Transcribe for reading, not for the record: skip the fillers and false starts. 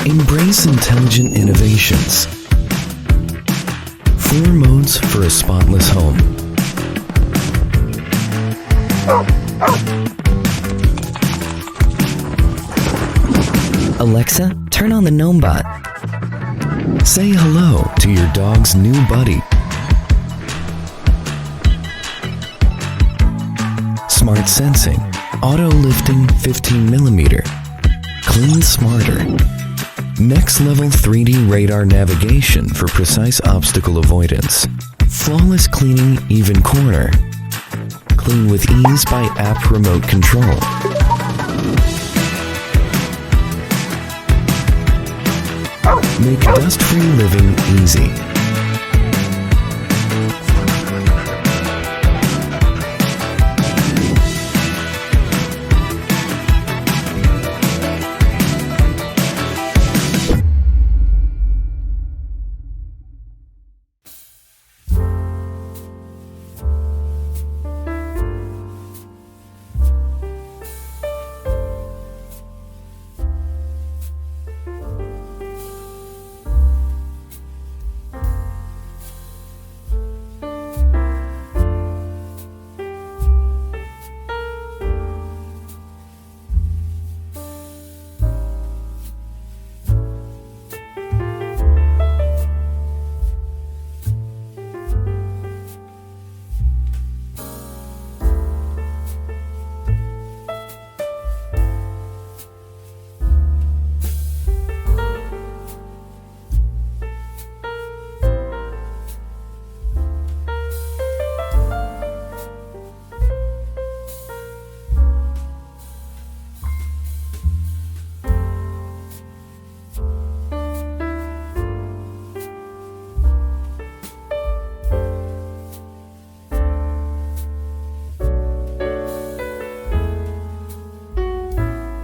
Embrace intelligent innovations. 4 modes for a spotless home. Alexa, turn on the NOMEBOT. Say hello to your dog's new buddy. Smart sensing, auto lifting 15mm. Clean smarter. Next level 3D radar navigation for precise obstacle avoidance. Flawless cleaning even corner. Clean with ease by app remote control. Make dust-free living easy.